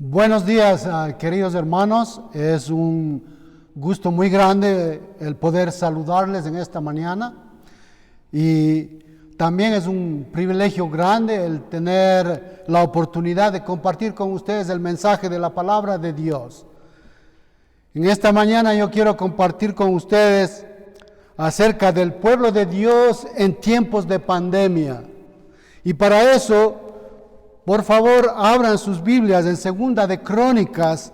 Buenos días, queridos hermanos. Es un gusto muy grande el poder saludarles en esta mañana y también es un privilegio grande el tener la oportunidad de compartir con ustedes el mensaje de la palabra de Dios. En esta mañana yo quiero compartir con ustedes acerca del pueblo de Dios en tiempos de pandemia. Y para eso, por favor, abran sus Biblias en Segunda de Crónicas,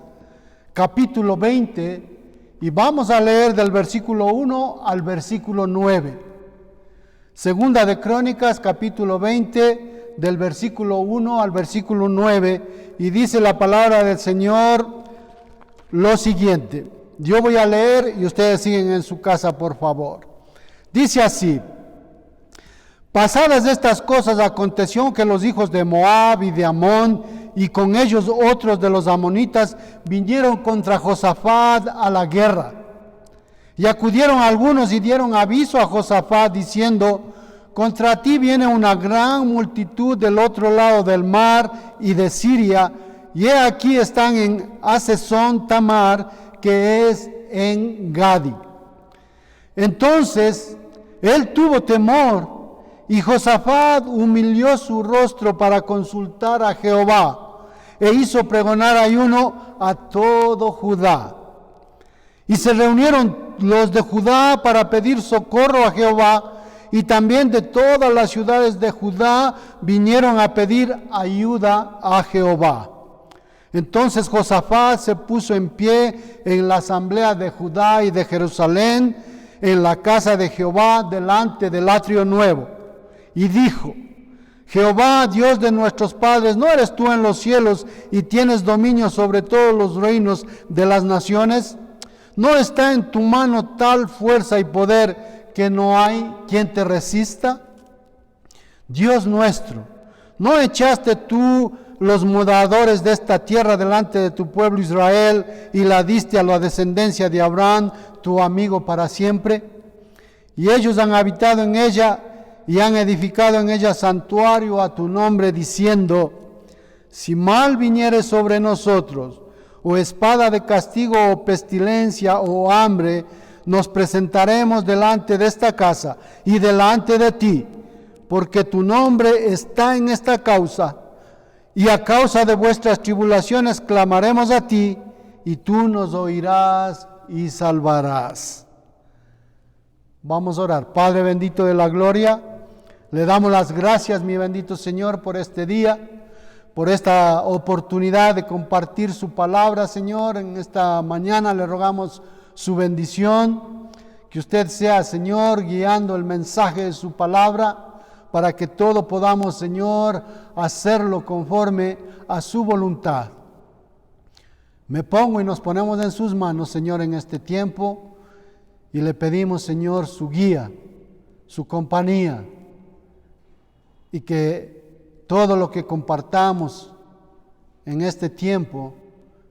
capítulo 20, y vamos a leer del versículo 1 al versículo 9. Segunda de Crónicas, capítulo 20, del versículo 1 al versículo 9, y dice la palabra del Señor lo siguiente. Yo voy a leer y ustedes siguen en su casa, por favor. Dice así: Pasadas estas cosas, aconteció que los hijos de Moab y de Amón, y con ellos otros de los amonitas, vinieron contra Josafat a la guerra. Y acudieron algunos y dieron aviso a Josafat, diciendo: Contra ti viene una gran multitud del otro lado del mar y de Siria, y he aquí están en Hazezón Tamar, que es en Gadi. Entonces él tuvo temor, y Josafat humilló su rostro para consultar a Jehová, e hizo pregonar ayuno a todo Judá. Y se reunieron los de Judá para pedir socorro a Jehová, y también de todas las ciudades de Judá vinieron a pedir ayuda a Jehová. Entonces Josafat se puso en pie en la asamblea de Judá y de Jerusalén, en la casa de Jehová, delante del atrio nuevo. Y dijo: Jehová, Dios de nuestros padres, ¿no eres tú en los cielos y tienes dominio sobre todos los reinos de las naciones? ¿No está en tu mano tal fuerza y poder que no hay quien te resista? Dios nuestro, ¿no echaste tú los moradores de esta tierra delante de tu pueblo Israel y la diste a la descendencia de Abraham, tu amigo, para siempre? Y ellos han habitado en ella y han edificado en ella santuario a tu nombre, diciendo: Si mal viniere sobre nosotros, o espada de castigo, o pestilencia, o hambre, nos presentaremos delante de esta casa y delante de ti, porque tu nombre está en esta causa, y a causa de vuestras tribulaciones clamaremos a ti, y tú nos oirás y salvarás. Vamos a orar. Padre bendito de la gloria, le damos las gracias, mi bendito Señor, por este día, por esta oportunidad de compartir su palabra, Señor. En esta mañana le rogamos su bendición, que usted sea, Señor, guiando el mensaje de su palabra, para que todo podamos, Señor, hacerlo conforme a su voluntad. Me pongo y nos ponemos en sus manos, Señor, en este tiempo, y le pedimos, Señor, su guía, su compañía, y que todo lo que compartamos en este tiempo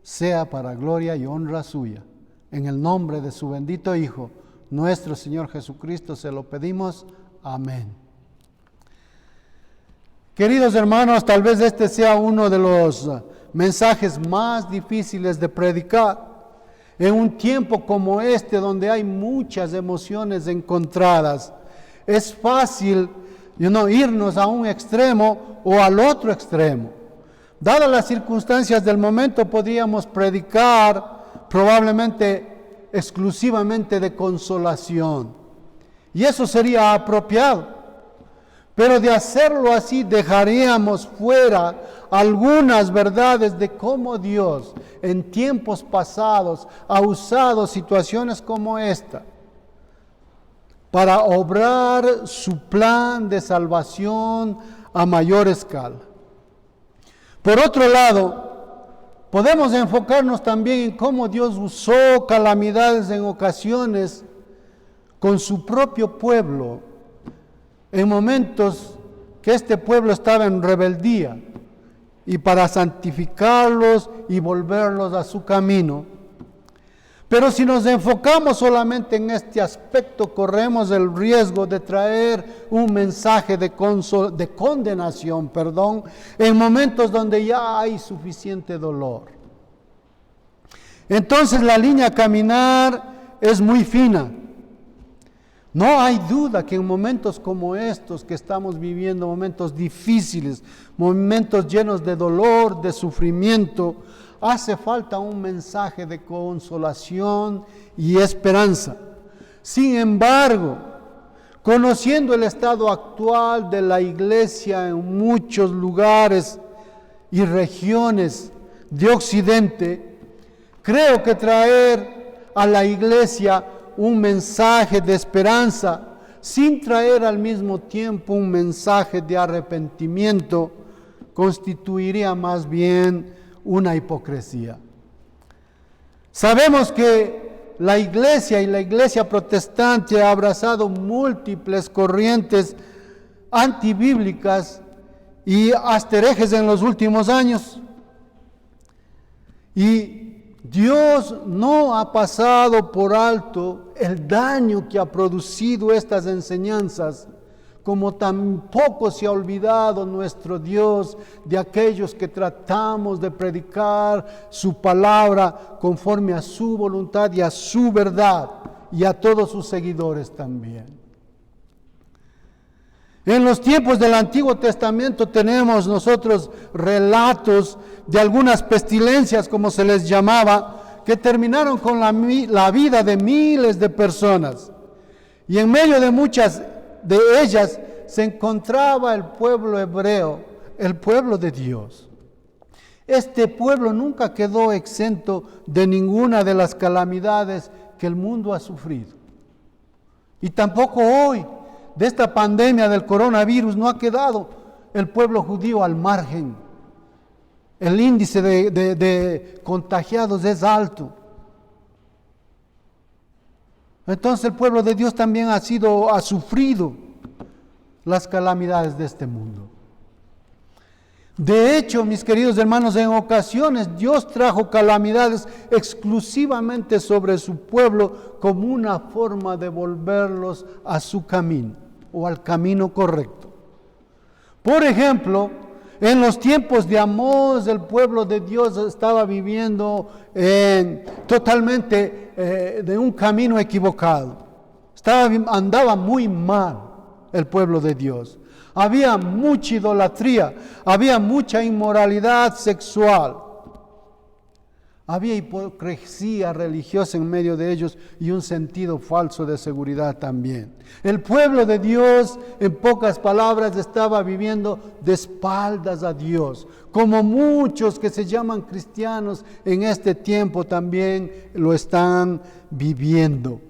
sea para gloria y honra suya. En el nombre de su bendito Hijo, nuestro Señor Jesucristo, se lo pedimos. Amén. Queridos hermanos, tal vez este sea uno de los mensajes más difíciles de predicar en un tiempo como este, donde hay muchas emociones encontradas. Es fácil irnos a un extremo o al otro extremo. Dadas las circunstancias del momento, podríamos predicar probablemente exclusivamente de consolación, y eso sería apropiado. Pero de hacerlo así, dejaríamos fuera algunas verdades de cómo Dios en tiempos pasados ha usado situaciones como esta para obrar su plan de salvación a mayor escala. Por otro lado, podemos enfocarnos también en cómo Dios usó calamidades en ocasiones con su propio pueblo, en momentos que este pueblo estaba en rebeldía, y para santificarlos y volverlos a su camino. Pero si nos enfocamos solamente en este aspecto, corremos el riesgo de traer un mensaje de condenación, en momentos donde ya hay suficiente dolor. Entonces la línea a caminar es muy fina. No hay duda que en momentos como estos que estamos viviendo, momentos difíciles, momentos llenos de dolor, de sufrimiento, hace falta un mensaje de consolación y esperanza. Sin embargo, conociendo el estado actual de la iglesia en muchos lugares y regiones de Occidente, creo que traer a la iglesia un mensaje de esperanza, sin traer al mismo tiempo un mensaje de arrepentimiento, constituiría más bien una hipocresía. Sabemos que la iglesia y la iglesia protestante ha abrazado múltiples corrientes antibíblicas y hasta herejes en los últimos años. Y Dios no ha pasado por alto el daño que ha producido estas enseñanzas, como tampoco se ha olvidado nuestro Dios de aquellos que tratamos de predicar su palabra conforme a su voluntad y a su verdad, y a todos sus seguidores también. En los tiempos del Antiguo Testamento tenemos nosotros relatos de algunas pestilencias, como se les llamaba, que terminaron con la vida de miles de personas. Y en medio de muchas de ellas se encontraba el pueblo hebreo, el pueblo de Dios. Este pueblo nunca quedó exento de ninguna de las calamidades que el mundo ha sufrido. Y tampoco hoy, de esta pandemia del coronavirus, no ha quedado el pueblo judío al margen. El índice de contagiados es alto. Entonces el pueblo de Dios también ha sufrido las calamidades de este mundo. De hecho, mis queridos hermanos, en ocasiones Dios trajo calamidades exclusivamente sobre su pueblo como una forma de volverlos a su camino o al camino correcto. Por ejemplo, en los tiempos de Amós, el pueblo de Dios estaba viviendo totalmente de un camino equivocado. Andaba muy mal el pueblo de Dios. Había mucha idolatría, había mucha inmoralidad sexual. Había hipocresía religiosa en medio de ellos y un sentido falso de seguridad también. El pueblo de Dios, en pocas palabras, estaba viviendo de espaldas a Dios, como muchos que se llaman cristianos en este tiempo también lo están viviendo.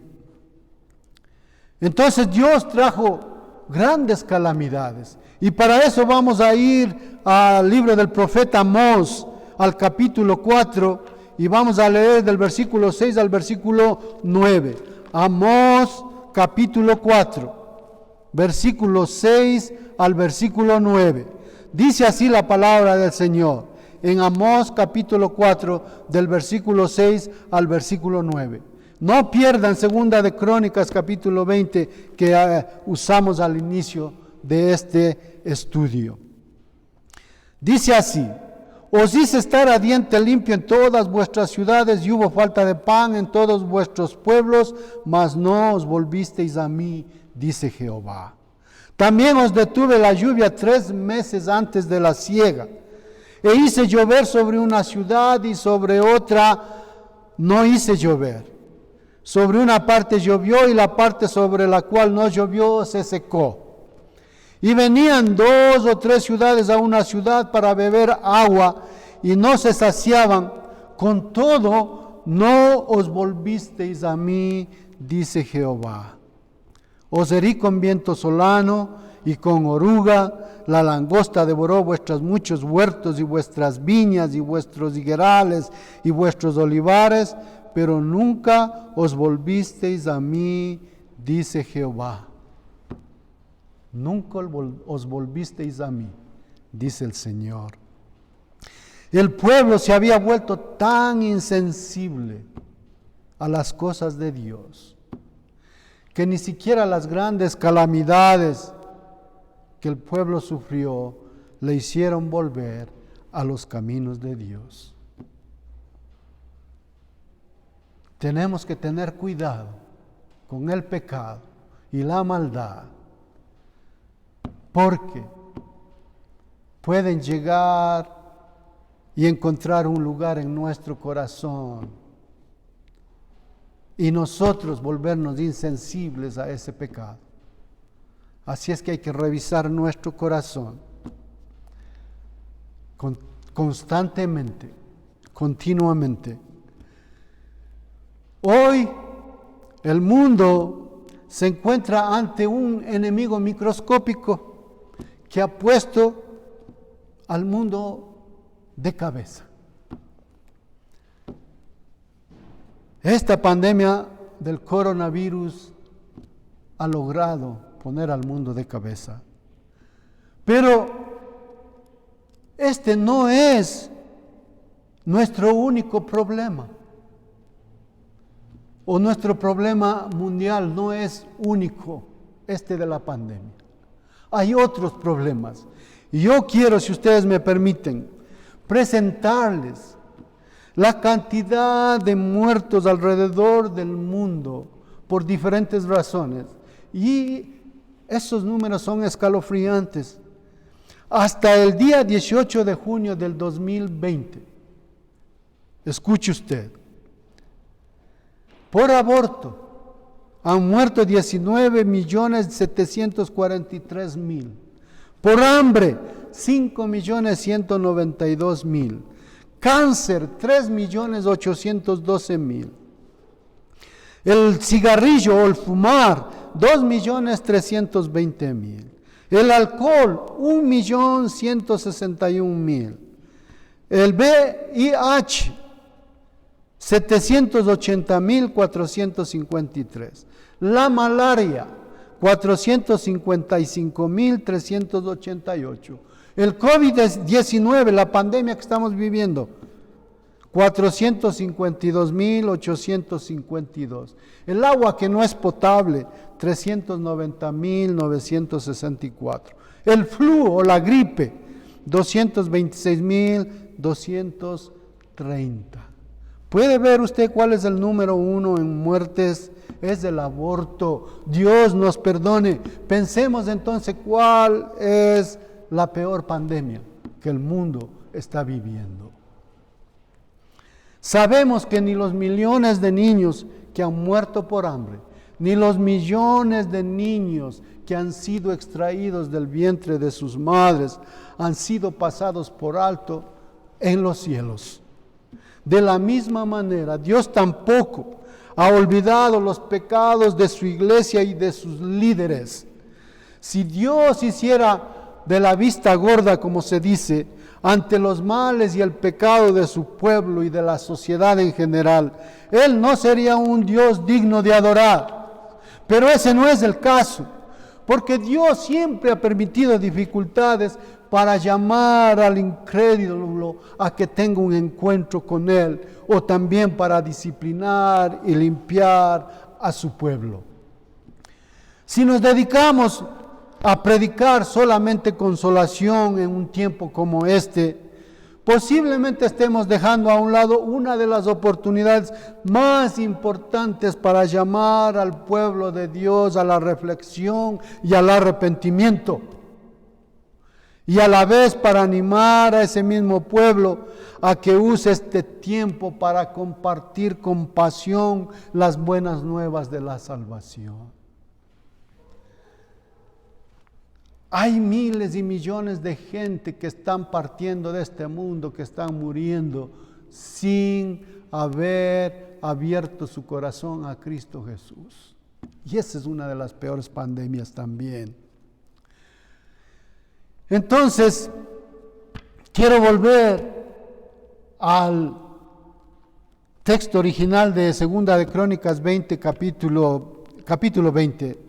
Entonces Dios trajo grandes calamidades, y para eso vamos a ir al libro del profeta Amós, al capítulo 4, y vamos a leer del versículo 6 al versículo 9. Amós capítulo 4, versículo 6 al versículo 9. Dice así la palabra del Señor, en Amós capítulo 4, del versículo 6 al versículo 9. No pierdan Segunda de Crónicas capítulo 20 que usamos al inicio de este estudio. Dice así: os hice estar a diente limpio en todas vuestras ciudades, y hubo falta de pan en todos vuestros pueblos, mas no os volvisteis a mí, dice Jehová. También os detuve la lluvia 3 meses antes de la siega, e hice llover sobre una ciudad y sobre otra no hice llover. Sobre una parte llovió y la parte sobre la cual no llovió se secó. Y venían 2 o 3 ciudades a una ciudad para beber agua y no se saciaban. Con todo, no os volvisteis a mí, dice Jehová. Os herí con viento solano y con oruga. La langosta devoró vuestros muchos huertos y vuestras viñas y vuestros higuerales y vuestros olivares, pero nunca os volvisteis a mí, dice Jehová. Nunca os volvisteis a mí, dice el Señor. El pueblo se había vuelto tan insensible, a las cosas de Dios, que ni siquiera las grandes calamidades que el pueblo sufrió le hicieron volver a los caminos de Dios. Tenemos que tener cuidado con el pecado y la maldad, porque pueden llegar y encontrar un lugar en nuestro corazón y nosotros volvernos insensibles a ese pecado. Así es que hay que revisar nuestro corazón constantemente, continuamente. Hoy el mundo se encuentra ante un enemigo microscópico que ha puesto al mundo de cabeza. Esta pandemia del coronavirus ha logrado poner al mundo de cabeza. Pero este no es nuestro único problema. O nuestro problema mundial no es único, este de la pandemia. Hay otros problemas. Y yo quiero, si ustedes me permiten, presentarles la cantidad de muertos alrededor del mundo por diferentes razones. Y esos números son escalofriantes. Hasta el día 18 de junio del 2020, escuche usted, por aborto han muerto 19.743.000. Por hambre, 5.192.000. Cáncer, 3.812.000. El cigarrillo o el fumar, 2.320.000. El alcohol, 1.161.000. El VIH, 780.453. La malaria, 455.388. El COVID-19, la pandemia que estamos viviendo, 452.852. El agua que no es potable, 390.964. El flu o la gripe, 226.230. ¿Puede ver usted cuál es el número uno en muertes? Es el aborto. Dios nos perdone. Pensemos entonces cuál es la peor pandemia que el mundo está viviendo. Sabemos que ni los millones de niños que han muerto por hambre, ni los millones de niños que han sido extraídos del vientre de sus madres han sido pasados por alto en los cielos. De la misma manera, Dios tampoco ha olvidado los pecados de su iglesia y de sus líderes. Si Dios hiciera de la vista gorda, como se dice, ante los males y el pecado de su pueblo y de la sociedad en general, Él no sería un Dios digno de adorar. Pero ese no es el caso, porque Dios siempre ha permitido dificultades para llamar al incrédulo a que tenga un encuentro con Él, o también para disciplinar y limpiar a su pueblo. Si nos dedicamos a predicar solamente consolación en un tiempo como este, posiblemente estemos dejando a un lado una de las oportunidades más importantes para llamar al pueblo de Dios a la reflexión y al arrepentimiento. Y a la vez para animar a ese mismo pueblo a que use este tiempo para compartir con pasión las buenas nuevas de la salvación. Hay miles y millones de gente que están partiendo de este mundo, que están muriendo sin haber abierto su corazón a Cristo Jesús. Y esa es una de las peores pandemias también. Entonces, quiero volver al texto original de Segunda de Crónicas 20, capítulo 20,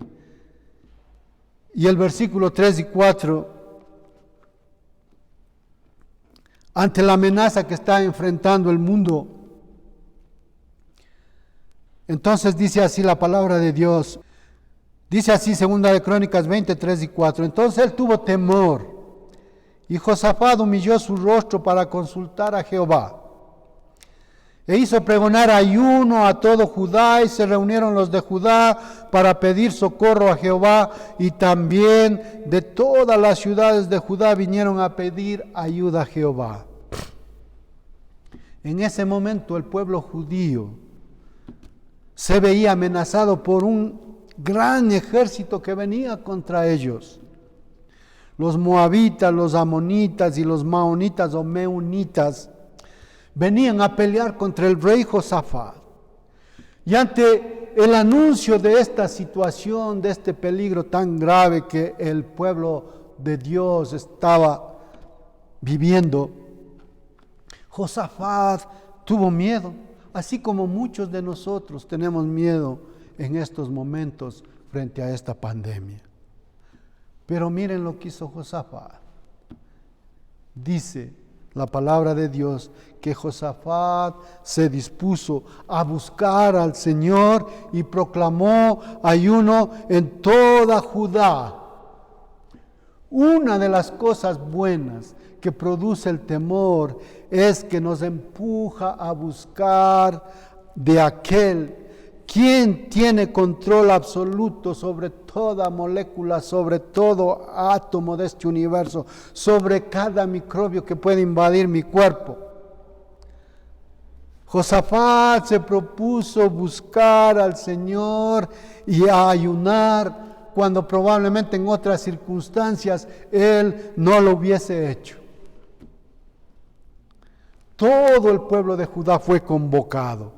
y el versículo 3 y 4, ante la amenaza que está enfrentando el mundo. Entonces dice así la palabra de Dios. Dice así, segunda de Crónicas 23 y 4. Entonces él tuvo temor, y Josafat humilló su rostro para consultar a Jehová. E hizo pregonar ayuno a todo Judá, y se reunieron los de Judá para pedir socorro a Jehová, y también de todas las ciudades de Judá vinieron a pedir ayuda a Jehová. En ese momento el pueblo judío se veía amenazado por un gran ejército que venía contra ellos. Los moabitas, los amonitas y los maonitas o meunitas venían a pelear contra el rey Josafat. Y ante el anuncio de esta situación, de este peligro tan grave que el pueblo de Dios estaba viviendo, Josafat tuvo miedo, así como muchos de nosotros tenemos miedo en estos momentos frente a esta pandemia. Pero miren lo que hizo Josafat. Dice la palabra de Dios que Josafat se dispuso a buscar al Señor y proclamó ayuno en toda Judá. Una de las cosas buenas que produce el temor es que nos empuja a buscar de aquel quien tiene control absoluto sobre toda molécula, sobre todo átomo de este universo, sobre cada microbio que puede invadir mi cuerpo. Josafat se propuso buscar al Señor y a ayunar cuando probablemente en otras circunstancias él no lo hubiese hecho. Todo el pueblo de Judá fue convocado.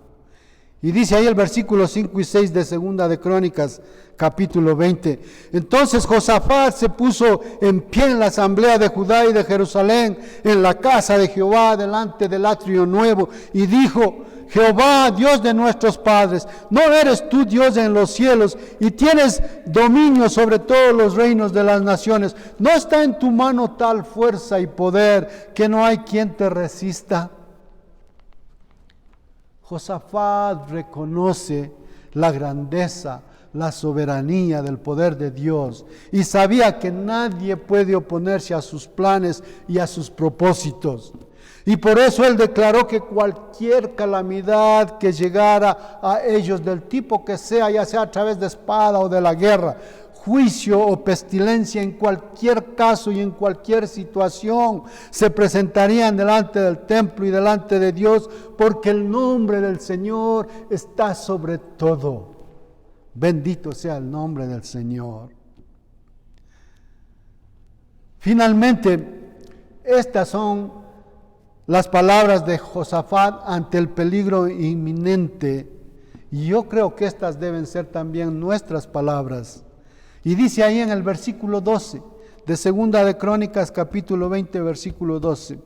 Y dice ahí el versículo 5 y 6 de segunda de Crónicas, capítulo 20. Entonces Josafat se puso en pie en la asamblea de Judá y de Jerusalén, en la casa de Jehová, delante del atrio nuevo, y dijo: Jehová, Dios de nuestros padres, ¿no eres tú Dios en los cielos y tienes dominio sobre todos los reinos de las naciones? ¿No está en tu mano tal fuerza y poder que no hay quien te resista? Josafat reconoce la grandeza, la soberanía del poder de Dios y sabía que nadie puede oponerse a sus planes y a sus propósitos. Y por eso él declaró que cualquier calamidad que llegara a ellos, del tipo que sea, ya sea a través de espada o de la guerra, juicio o pestilencia, en cualquier caso y en cualquier situación, se presentarían delante del templo y delante de Dios, porque el nombre del Señor está sobre todo. Bendito sea el nombre del Señor. Finalmente, estas son las palabras de Josafat ante el peligro inminente, y yo creo que estas deben ser también nuestras palabras. Y dice ahí en el versículo 12 de segunda de Crónicas, capítulo 20, versículo 12.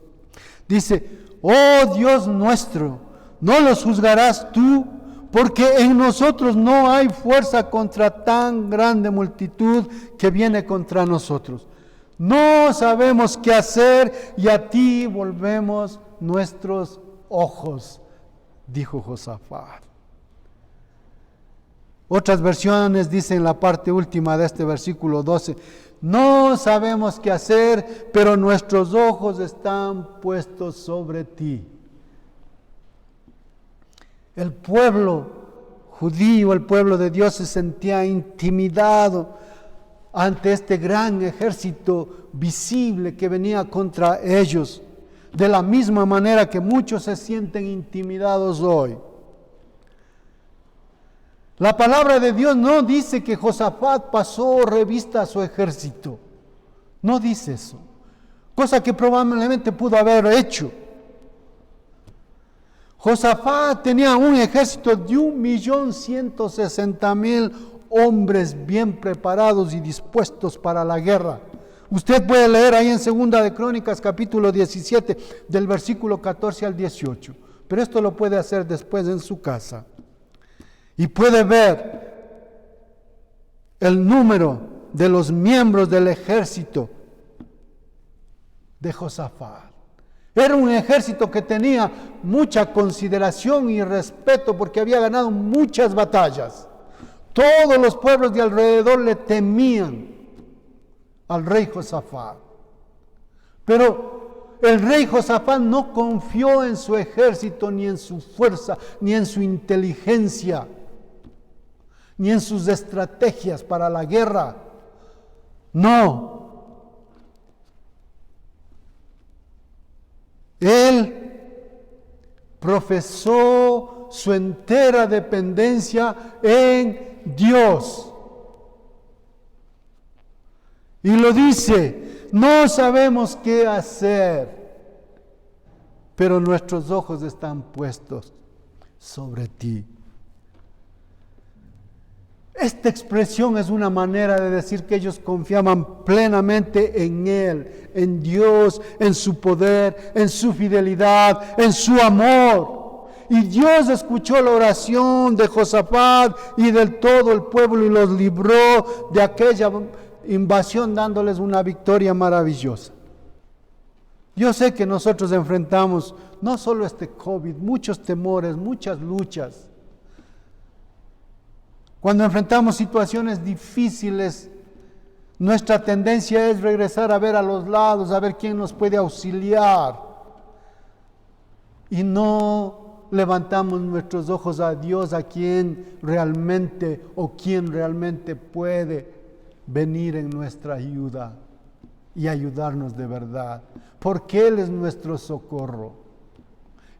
Dice: oh Dios nuestro, ¿no los juzgarás tú? Porque en nosotros no hay fuerza contra tan grande multitud que viene contra nosotros. No sabemos qué hacer y a ti volvemos nuestros ojos, dijo Josafat. Otras versiones dicen en la parte última de este versículo 12: no sabemos qué hacer, pero nuestros ojos están puestos sobre ti. El pueblo judío, el pueblo de Dios, se sentía intimidado ante este gran ejército visible que venía contra ellos, de la misma manera que muchos se sienten intimidados hoy. La palabra de Dios no dice que Josafat pasó revista a su ejército. No dice eso. Cosa que probablemente pudo haber hecho. Josafat tenía un ejército de 1.160.000 hombres bien preparados y dispuestos para la guerra. Usted puede leer ahí en segunda de Crónicas, capítulo 17, del versículo 14 al 18. Pero esto lo puede hacer después en su casa. Y puede ver el número de los miembros del ejército de Josafat. Era un ejército que tenía mucha consideración y respeto porque había ganado muchas batallas. Todos los pueblos de alrededor le temían al rey Josafat. Pero el rey Josafat no confió en su ejército, ni en su fuerza, ni en su inteligencia, ni en sus estrategias para la guerra. No. Él profesó su entera dependencia en Dios. Y lo dice, no sabemos qué hacer, pero nuestros ojos están puestos sobre ti. Esta expresión es una manera de decir que ellos confiaban plenamente en Él, en Dios, en su poder, en su fidelidad, en su amor. Y Dios escuchó la oración de Josafat y del todo el pueblo y los libró de aquella invasión, dándoles una victoria maravillosa. Yo sé que nosotros enfrentamos no solo este COVID, muchos temores, muchas luchas. Cuando enfrentamos situaciones difíciles, nuestra tendencia es regresar a ver a los lados, a ver quién nos puede auxiliar. Y no levantamos nuestros ojos a Dios, a quien realmente puede venir en nuestra ayuda y ayudarnos de verdad. Porque Él es nuestro socorro.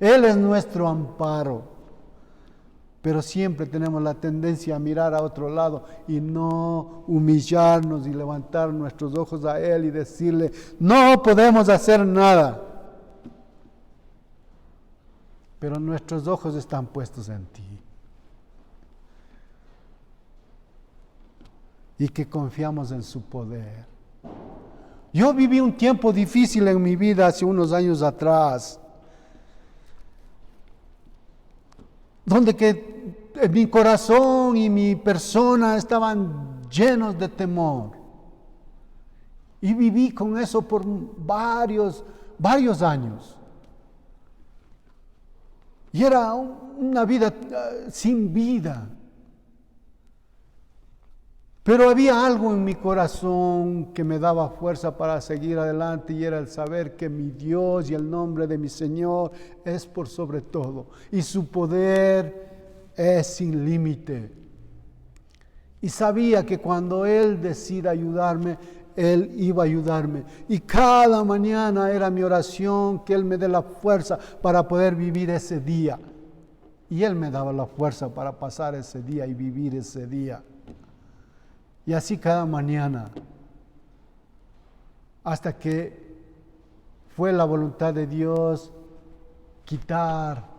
Él es nuestro amparo. Pero siempre tenemos la tendencia a mirar a otro lado y no humillarnos y levantar nuestros ojos a Él y decirle, no podemos hacer nada. Pero nuestros ojos están puestos en ti. Y que confiamos en su poder. Yo viví un tiempo difícil en mi vida hace unos años atrás, donde que mi corazón y mi persona estaban llenos de temor. Y viví con eso por varios años. Y era una vida sin vida. Pero había algo en mi corazón que me daba fuerza para seguir adelante, y era el saber que mi Dios y el nombre de mi Señor es por sobre todo, y su poder es sin límite. Y sabía que cuando Él decida ayudarme, Él iba a ayudarme. Y cada mañana era mi oración que Él me dé la fuerza para poder vivir ese día. Y Él me daba la fuerza para pasar ese día y vivir ese día. Y así cada mañana, hasta que fue la voluntad de Dios quitar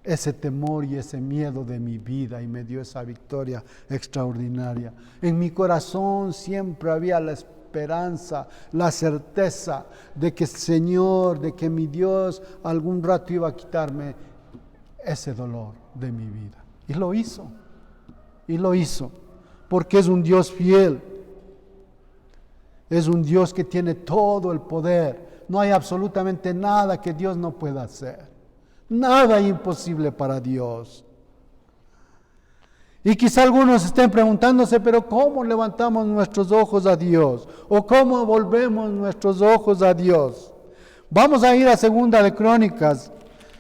ese temor y ese miedo de mi vida, y me dio esa victoria extraordinaria. En mi corazón siempre había la esperanza, la certeza de que el Señor, de que mi Dios algún rato iba a quitarme ese dolor de mi vida. Y lo hizo, porque es un Dios fiel, es un Dios que tiene todo el poder. No hay absolutamente nada que Dios no pueda hacer. Nada es imposible para Dios. Y quizá algunos estén preguntándose, pero ¿cómo levantamos nuestros ojos a Dios? ¿O cómo volvemos nuestros ojos a Dios? Vamos a ir a Segunda de Crónicas,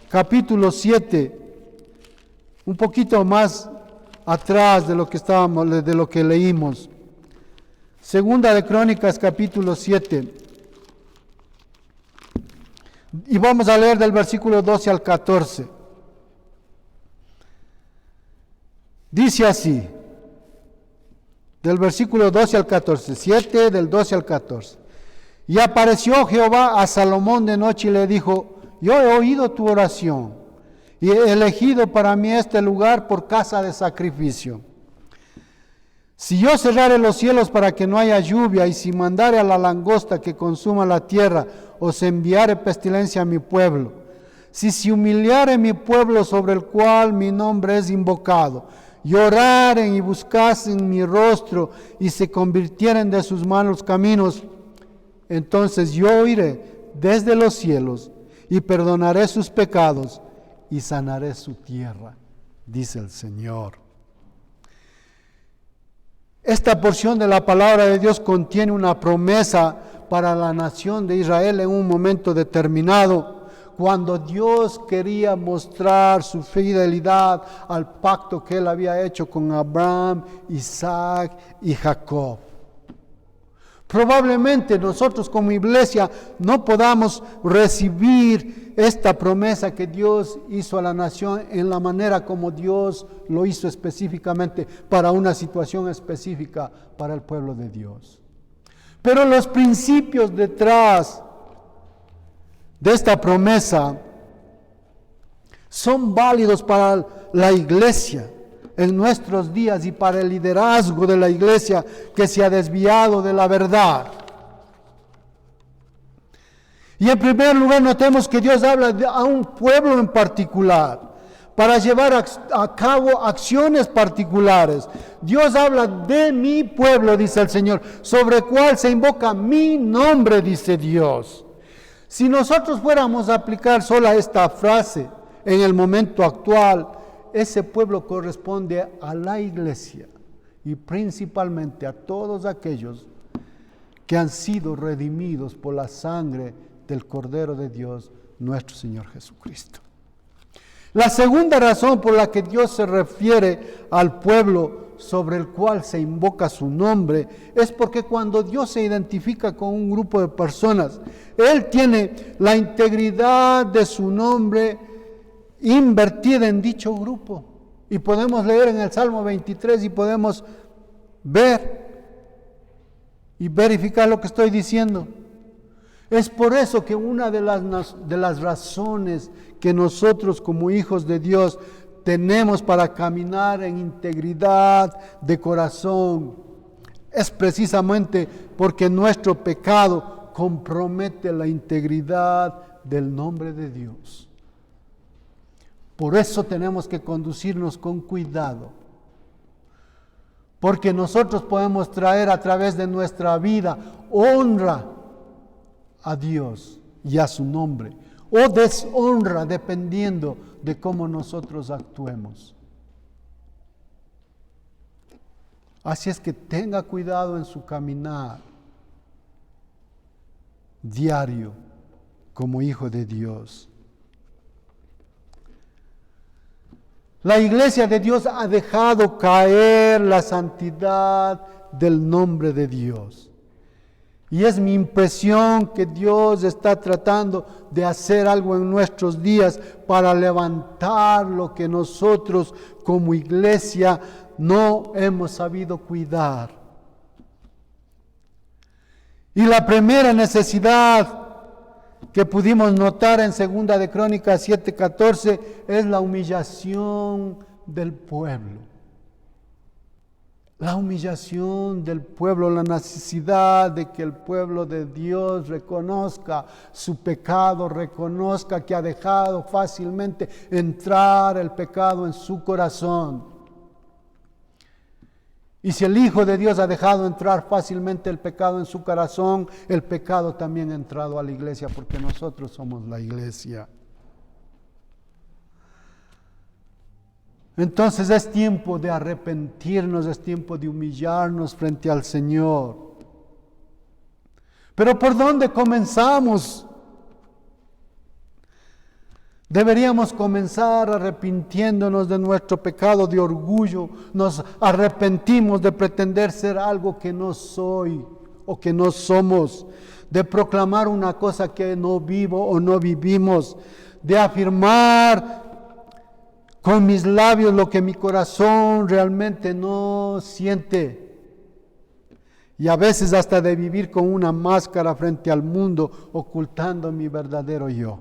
capítulo 7, un poquito más atrás de lo que leímos. Segunda de Crónicas, capítulo 7. Y vamos a leer del versículo 12 al 14. Dice así, del versículo 12 al 14, 7 del 12 al 14. Y apareció Jehová a Salomón de noche y le dijo, yo he oído tu oración y he elegido para mí este lugar por casa de sacrificio. Si yo cerrare los cielos para que no haya lluvia, y si mandare a la langosta que consuma la tierra, o se enviare pestilencia a mi pueblo, si se humillare mi pueblo sobre el cual mi nombre es invocado, y oraren y buscasen mi rostro, y se convirtieren de sus malos caminos, entonces yo oiré desde los cielos, y perdonaré sus pecados y sanaré su tierra, dice el Señor. Esta porción de la palabra de Dios contiene una promesa para la nación de Israel en un momento determinado, cuando Dios quería mostrar su fidelidad al pacto que Él había hecho con Abraham, Isaac y Jacob. Probablemente nosotros como iglesia no podamos recibir esta promesa que Dios hizo a la nación en la manera como Dios lo hizo específicamente para una situación específica para el pueblo de Dios. Pero los principios detrás de esta promesa son válidos para la iglesia en nuestros días y para el liderazgo de la iglesia que se ha desviado de la verdad. Y en primer lugar notemos que Dios habla a un pueblo en particular para llevar a cabo acciones particulares. Dios habla de mi pueblo, dice el Señor, sobre el cual se invoca mi nombre, dice Dios. Si nosotros fuéramos a aplicar solo esta frase en el momento actual, ese pueblo corresponde a la iglesia y principalmente a todos aquellos que han sido redimidos por la sangre del Cordero de Dios, nuestro Señor Jesucristo. La segunda razón por la que Dios se refiere al pueblo sobre el cual se invoca su nombre es porque cuando Dios se identifica con un grupo de personas, Él tiene la integridad de su nombre invertida en dicho grupo. Y podemos leer en el Salmo 23 y podemos ver y verificar lo que estoy diciendo. Es por eso que una de las razones que nosotros como hijos de Dios tenemos para caminar en integridad de corazón es precisamente porque nuestro pecado compromete la integridad del nombre de Dios. Por eso tenemos que conducirnos con cuidado, porque nosotros podemos traer a través de nuestra vida honra a Dios y a su nombre, o deshonra dependiendo de cómo nosotros actuemos. Así es que tenga cuidado en su caminar diario como hijo de Dios. La iglesia de Dios ha dejado caer la santidad del nombre de Dios. Y es mi impresión que Dios está tratando de hacer algo en nuestros días para levantar lo que nosotros como iglesia no hemos sabido cuidar. Y la primera necesidad que pudimos notar en 2 de Crónicas 7:14 es la humillación del pueblo. La humillación del pueblo, la necesidad de que el pueblo de Dios reconozca su pecado, reconozca que ha dejado fácilmente entrar el pecado en su corazón. Y si el Hijo de Dios ha dejado entrar fácilmente el pecado en su corazón, el pecado también ha entrado a la iglesia, porque nosotros somos la iglesia. Entonces es tiempo de arrepentirnos, es tiempo de humillarnos frente al Señor. Pero ¿por dónde comenzamos? Deberíamos comenzar arrepintiéndonos de nuestro pecado de orgullo. Nos arrepentimos de pretender ser algo que no soy o que no somos, de proclamar una cosa que no vivo o no vivimos, de afirmar con mis labios lo que mi corazón realmente no siente. Y a veces hasta de vivir con una máscara frente al mundo, ocultando mi verdadero yo.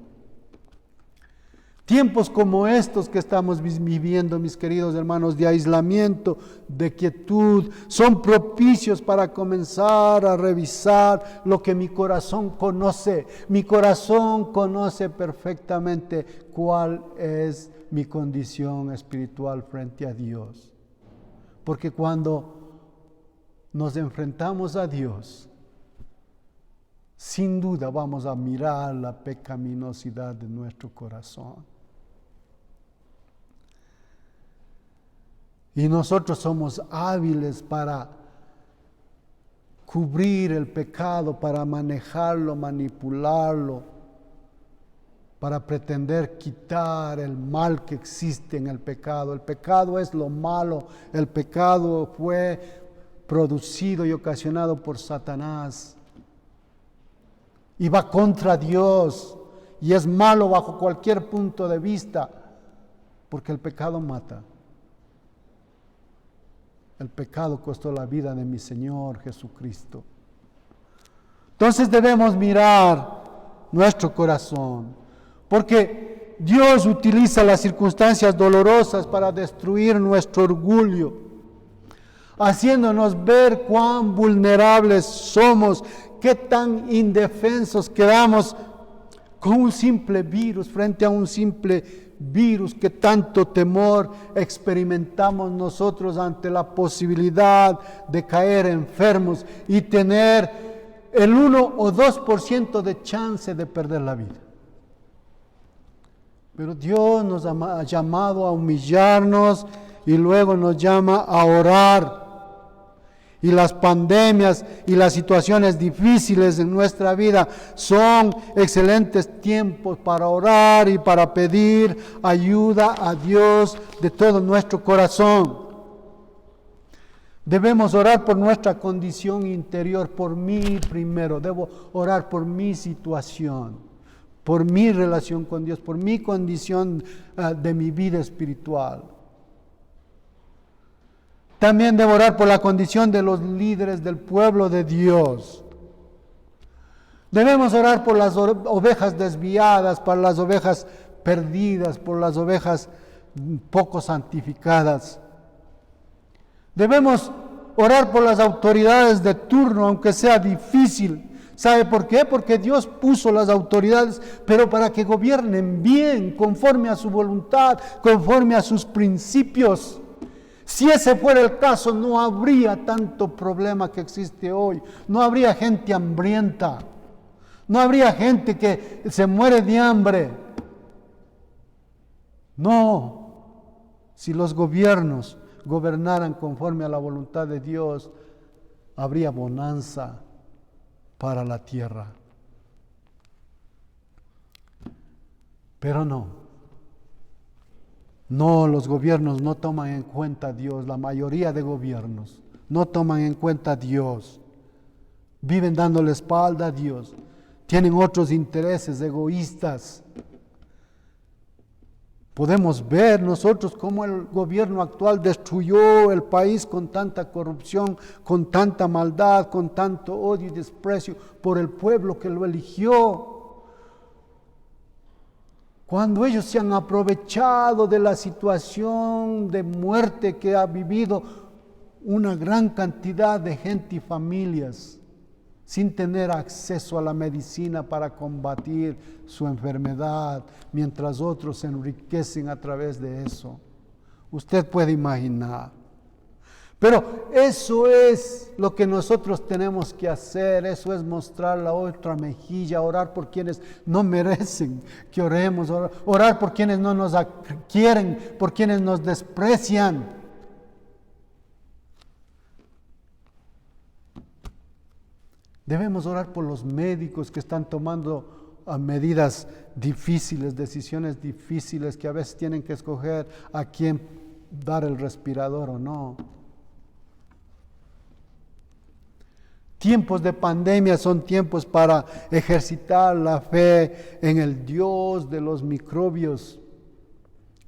Tiempos como estos que estamos viviendo, mis queridos hermanos, de aislamiento, de quietud, son propicios para comenzar a revisar lo que mi corazón conoce. Mi corazón conoce perfectamente cuál es mi condición espiritual frente a Dios. Porque cuando nos enfrentamos a Dios, sin duda vamos a mirar la pecaminosidad de nuestro corazón. Y nosotros somos hábiles para cubrir el pecado, para manejarlo, manipularlo, para pretender quitar el mal que existe en el pecado. El pecado es lo malo, el pecado fue producido y ocasionado por Satanás. Y va contra Dios y es malo bajo cualquier punto de vista, porque el pecado mata. El pecado costó la vida de mi Señor Jesucristo. Entonces debemos mirar nuestro corazón, porque Dios utiliza las circunstancias dolorosas para destruir nuestro orgullo, haciéndonos ver cuán vulnerables somos, qué tan indefensos quedamos con un simple virus, frente a un simple virus, que tanto temor experimentamos nosotros ante la posibilidad de caer enfermos y tener el 1 o 2% de chance de perder la vida. Pero Dios nos ha llamado a humillarnos y luego nos llama a orar. Y las pandemias y las situaciones difíciles en nuestra vida son excelentes tiempos para orar y para pedir ayuda a Dios de todo nuestro corazón. Debemos orar por nuestra condición interior, por mí primero. Debo orar por mi situación, por mi relación con Dios, por mi condición de mi vida espiritual. También debo orar por la condición de los líderes del pueblo de Dios. Debemos orar por las ovejas desviadas, por las ovejas perdidas, por las ovejas poco santificadas. Debemos orar por las autoridades de turno, aunque sea difícil. ¿Sabe por qué? Porque Dios puso las autoridades, pero para que gobiernen bien, conforme a su voluntad, conforme a sus principios. Si ese fuera el caso, no habría tanto problema que existe hoy. No habría gente hambrienta. No habría gente que se muere de hambre. No. Si los gobiernos gobernaran conforme a la voluntad de Dios, habría bonanza para la tierra. Pero no. No, los gobiernos no toman en cuenta a Dios. La mayoría de gobiernos no toman en cuenta a Dios. Viven dándole espalda a Dios. Tienen otros intereses egoístas. Podemos ver nosotros cómo el gobierno actual destruyó el país con tanta corrupción, con tanta maldad, con tanto odio y desprecio por el pueblo que lo eligió. Cuando ellos se han aprovechado de la situación de muerte que ha vivido una gran cantidad de gente y familias, sin tener acceso a la medicina para combatir su enfermedad, mientras otros se enriquecen a través de eso. Usted puede imaginar. Pero eso es lo que nosotros tenemos que hacer, eso es mostrar la otra mejilla, orar por quienes no merecen que oremos, orar por quienes no nos quieren, por quienes nos desprecian. Debemos orar por los médicos que están tomando medidas difíciles, decisiones difíciles, que a veces tienen que escoger a quién dar el respirador o no. Tiempos de pandemia son tiempos para ejercitar la fe en el Dios de los microbios.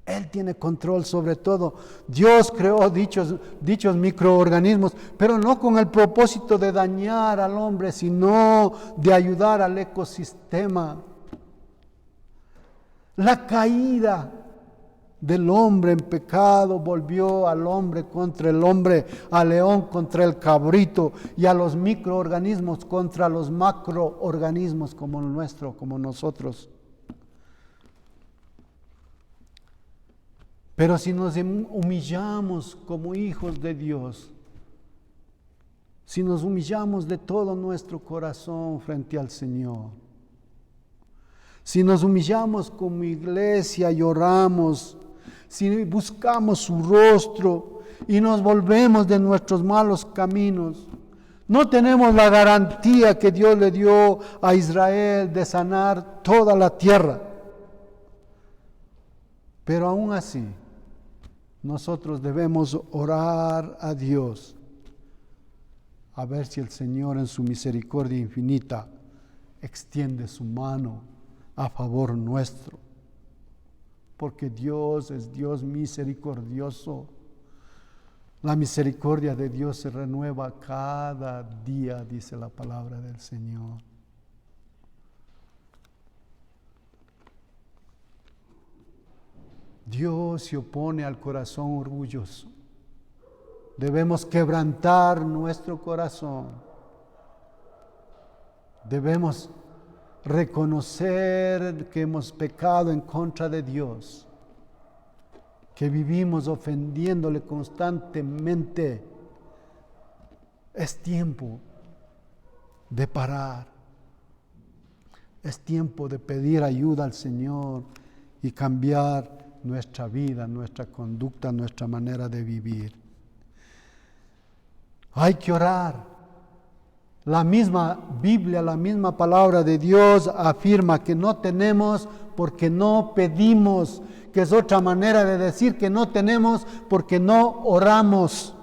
Él tiene control sobre todo. Dios creó dichos microorganismos, pero no con el propósito de dañar al hombre, sino de ayudar al ecosistema. La caída del hombre en pecado volvió al hombre contra el hombre, al león contra el cabrito y a los microorganismos contra los macroorganismos como el nuestro, como nosotros. Pero si nos humillamos como hijos de Dios, si nos humillamos de todo nuestro corazón frente al Señor, si nos humillamos como iglesia y oramos, si buscamos su rostro y nos volvemos de nuestros malos caminos, no tenemos la garantía que Dios le dio a Israel de sanar toda la tierra. Pero aún así, nosotros debemos orar a Dios a ver si el Señor en su misericordia infinita extiende su mano a favor nuestro. Porque Dios es Dios misericordioso. La misericordia de Dios se renueva cada día, dice la palabra del Señor. Dios se opone al corazón orgulloso. Debemos quebrantar nuestro corazón. Debemos reconocer que hemos pecado en contra de Dios, que vivimos ofendiéndole constantemente. Es tiempo de parar. Es tiempo de pedir ayuda al Señor y cambiar nuestra vida, nuestra conducta, nuestra manera de vivir. Hay que orar. La misma Biblia, la misma palabra de Dios afirma que no tenemos porque no pedimos, que es otra manera de decir que no tenemos porque no oramos.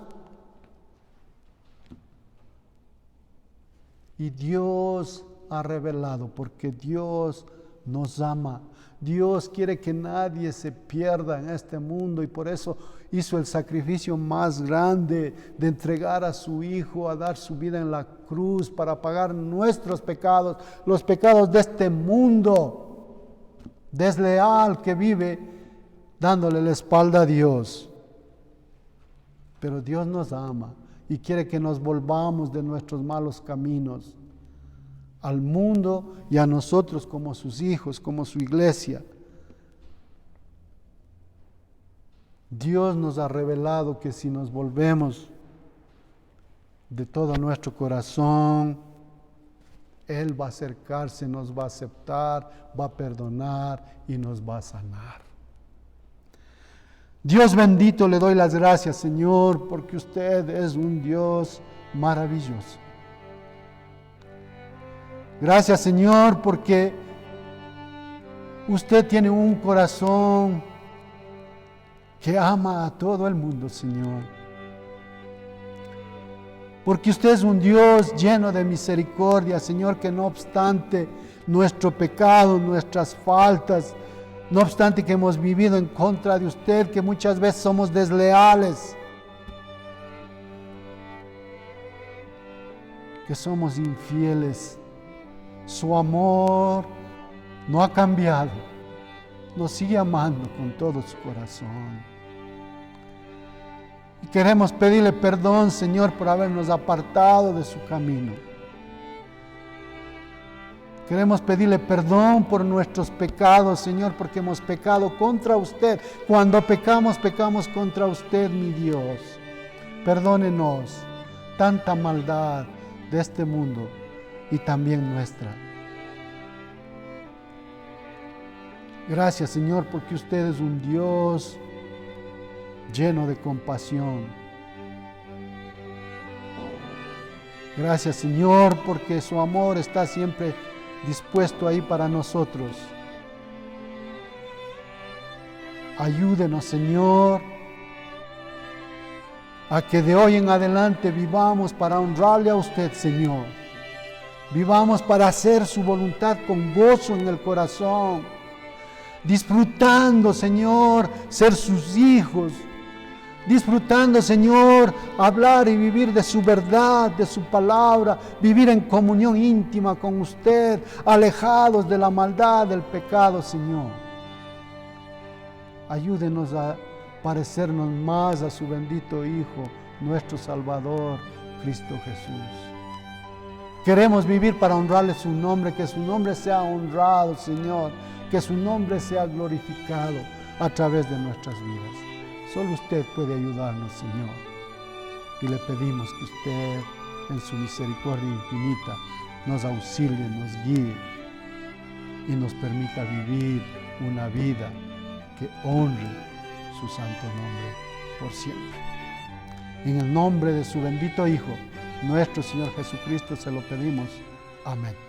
Y Dios ha revelado, porque Dios nos ama. Dios quiere que nadie se pierda en este mundo y por eso hizo el sacrificio más grande de entregar a su Hijo, a dar su vida en la cruz para pagar nuestros pecados, los pecados de este mundo desleal que vive dándole la espalda a Dios. Pero Dios nos ama y quiere que nos volvamos de nuestros malos caminos al mundo y a nosotros como sus hijos, como su iglesia. Dios nos ha revelado que si nos volvemos de todo nuestro corazón, Él va a acercarse, nos va a aceptar, va a perdonar y nos va a sanar. Dios bendito, le doy las gracias, Señor, porque usted es un Dios maravilloso. Gracias, Señor, porque usted tiene un corazón que ama a todo el mundo, Señor. Porque usted es un Dios lleno de misericordia, Señor, que no obstante nuestro pecado, nuestras faltas, no obstante que hemos vivido en contra de usted, que muchas veces somos desleales, que somos infieles, su amor no ha cambiado, nos sigue amando con todo su corazón. Y queremos pedirle perdón, Señor, por habernos apartado de su camino. Queremos pedirle perdón por nuestros pecados, Señor, porque hemos pecado contra usted. Cuando pecamos, pecamos contra usted, mi Dios. Perdónenos tanta maldad de este mundo y también nuestra. Gracias, Señor, porque usted es un Dios lleno de compasión. Gracias, Señor, porque su amor está siempre dispuesto ahí para nosotros. Ayúdenos, Señor, a que de hoy en adelante vivamos para honrarle a usted, Señor. Vivamos para hacer su voluntad con gozo en el corazón, disfrutando, Señor, ser sus hijos, disfrutando, Señor, hablar y vivir de su verdad, de su palabra, vivir en comunión íntima con usted, alejados de la maldad, del pecado, Señor. Ayúdenos a parecernos más a su bendito Hijo, nuestro Salvador, Cristo Jesús. Queremos vivir para honrarle su nombre, que su nombre sea honrado, Señor, que su nombre sea glorificado a través de nuestras vidas. Solo usted puede ayudarnos, Señor. Y le pedimos que usted en su misericordia infinita, nos auxilie, nos guíe y nos permita vivir una vida que honre su santo nombre por siempre. En el nombre de su bendito Hijo, nuestro Señor Jesucristo, se lo pedimos. Amén.